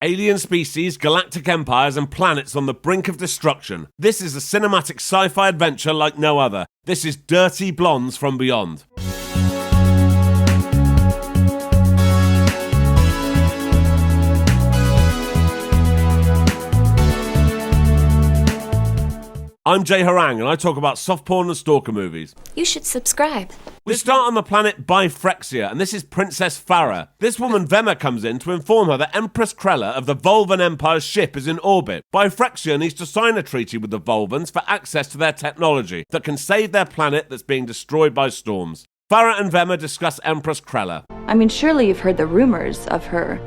Alien species, galactic empires, and planets on the brink of destruction. This is a cinematic sci-fi adventure like no other. This is Dirty Blondes from Beyond. I'm Jay Harangue, and I talk about soft porn and stalker movies. You should subscribe. We start on the planet Byfrexia, and this is Princess Farah. This woman Vema comes in to inform her that Empress Krella of the Vulvan Empire's ship is in orbit. Byfrexia needs to sign a treaty with the Vulvans for access to their technology that can save their planet that's being destroyed by storms. Farah and Vema discuss Empress Krella. I mean, surely you've heard the rumors of her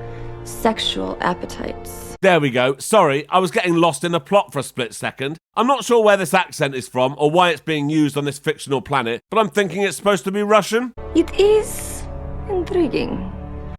sexual appetites. There we go. Sorry, I was getting lost in the plot for a split second. I'm not sure where this accent is from or why it's being used on this fictional planet, but I'm thinking it's supposed to be Russian. It is intriguing.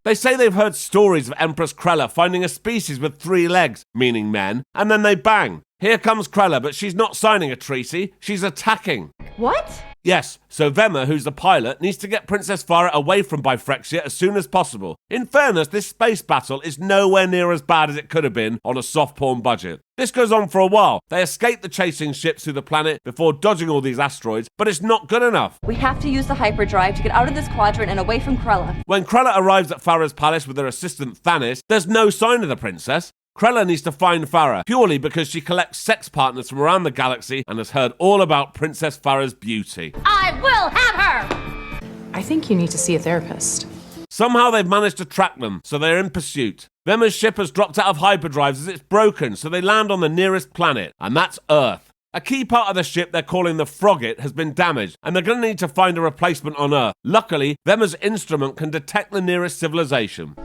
They say they've heard stories of Empress Krella finding a species with 3 legs, meaning men, and then they bang. Here comes Krella, but she's not signing a treaty, she's attacking. What? Yes, so Vema, who's the pilot, needs to get Princess Farah away from Byfrexia as soon as possible. In fairness, this space battle is nowhere near as bad as it could have been on a soft porn budget. This goes on for a while. They escape the chasing ships through the planet before dodging all these asteroids, but it's not good enough. We have to use the hyperdrive to get out of this quadrant and away from Krella. When Krella arrives at Farah's palace with her assistant Thanis, there's no sign of the princess. Krella needs to find Farah, purely because she collects sex partners from around the galaxy and has heard all about Princess Farah's beauty. I will have her! I think you need to see a therapist. Somehow they've managed to track them, so they're in pursuit. Vema's ship has dropped out of hyperdrives as it's broken, so they land on the nearest planet, and that's Earth. A key part of the ship they're calling the Frogget has been damaged, and they're going to need to find a replacement on Earth. Luckily, Vema's instrument can detect the nearest civilization.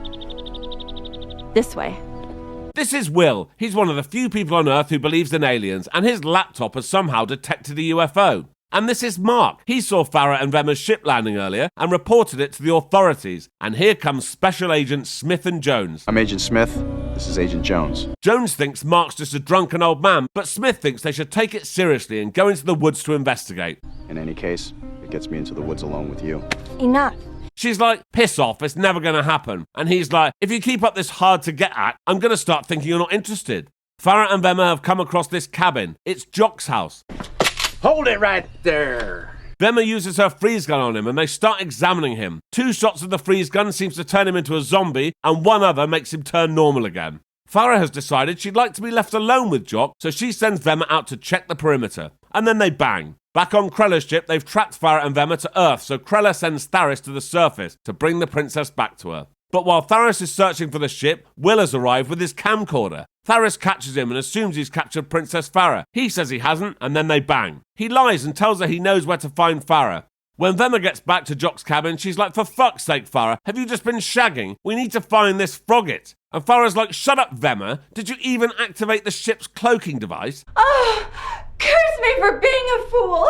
This way. This is Will. He's one of the few people on Earth who believes in aliens, and his laptop has somehow detected a UFO. And this is Mark. He saw Farah and Vema's ship landing earlier and reported it to the authorities. And here comes Special Agent Smith and Jones. I'm Agent Smith. This is Agent Jones. Jones thinks Mark's just a drunken old man, but Smith thinks they should take it seriously and go into the woods to investigate. In any case, it gets me into the woods alone with you. Enough. She's like, piss off, it's never going to happen. And he's like, if you keep up this hard to get at, I'm going to start thinking you're not interested. Farah and Vema have come across this cabin. It's Jock's house. Hold it right there. Vema uses her freeze gun on him and they start examining him. 2 shots of the freeze gun seems to turn him into a zombie and 1 other makes him turn normal again. Farah has decided she'd like to be left alone with Jock, so she sends Vema out to check the perimeter. And then they bang. Back on Krella's ship, they've tracked Farah and Vema to Earth, so Krella sends Tharis to the surface to bring the princess back to her. But while Tharis is searching for the ship, Will has arrived with his camcorder. Tharis catches him and assumes he's captured Princess Farah. He says he hasn't, and then they bang. He lies and tells her he knows where to find Farah. When Vema gets back to Jock's cabin, she's like, for fuck's sake, Farah, have you just been shagging? We need to find this Frogget. And Farah's like, shut up, Vema. Did you even activate the ship's cloaking device? Oh, curse me for being a fool.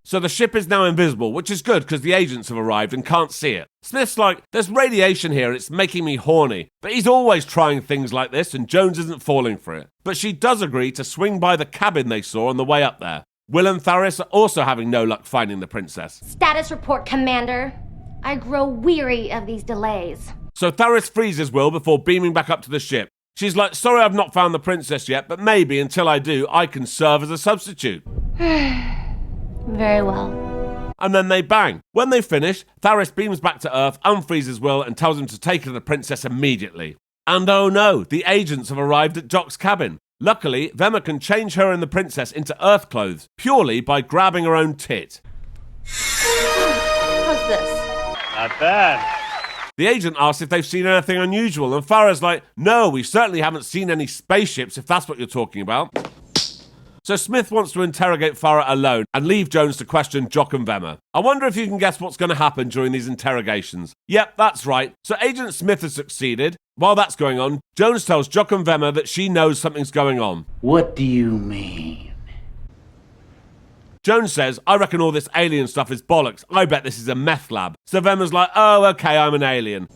So the ship is now invisible, which is good because the agents have arrived and can't see it. Smith's like, there's radiation here and it's making me horny. But he's always trying things like this and Jones isn't falling for it. But she does agree to swing by the cabin they saw on the way up there. Will and Tharis are also having no luck finding the princess. Status report, Commander. I grow weary of these delays. So Tharis freezes Will before beaming back up to the ship. She's like, sorry I've not found the princess yet, but maybe until I do, I can serve as a substitute. Very well. And then they bang. When they finish, Tharis beams back to Earth, unfreezes Will, and tells him to take her to the princess immediately. And oh no, the agents have arrived at Jock's cabin. Luckily, Vema can change her and the princess into Earth clothes, purely by grabbing her own tit. How's this? Not bad. The agent asks if they've seen anything unusual, and Farah's like, no, we certainly haven't seen any spaceships, if that's what you're talking about. So Smith wants to interrogate Farah alone and leave Jones to question Jock and Vema. I wonder if you can guess what's going to happen during these interrogations. Yep, that's right. So Agent Smith has succeeded. While that's going on, Jones tells Jock and Vema that she knows something's going on. What do you mean? Jones says, I reckon all this alien stuff is bollocks. I bet this is a meth lab. So Vema's like, oh, okay, I'm an alien.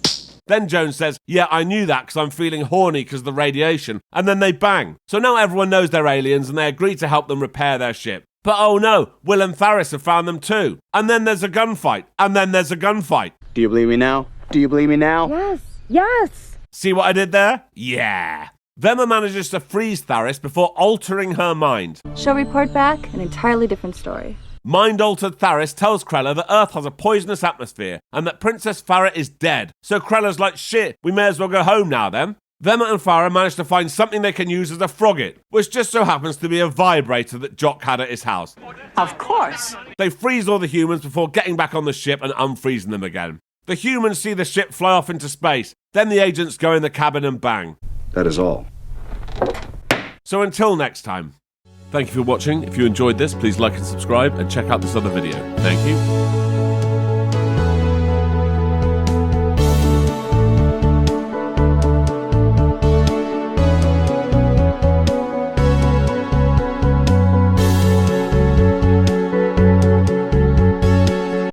Then Jones says, yeah, I knew that because I'm feeling horny because of the radiation. And then they bang. So now everyone knows they're aliens and they agree to help them repair their ship. But oh no, Will and Tharis have found them too. And then there's a gunfight. And then there's a gunfight. Do you believe me now? Do you believe me now? Yes, yes. See what I did there? Yeah. Vemma manages to freeze Tharis before altering her mind. She'll report back, an entirely different story. Mind-altered Tharis tells Krella that Earth has a poisonous atmosphere and that Princess Farah is dead. So Krella's like, shit, we may as well go home now then. Vemma and Farah manage to find something they can use as a frogget, which just so happens to be a vibrator that Jock had at his house. Of course. They freeze all the humans before getting back on the ship and unfreezing them again. The humans see the ship fly off into space, then the agents go in the cabin and bang. That is all. So until next time. Thank you for watching. If you enjoyed this, please like and subscribe and check out this other video. Thank you.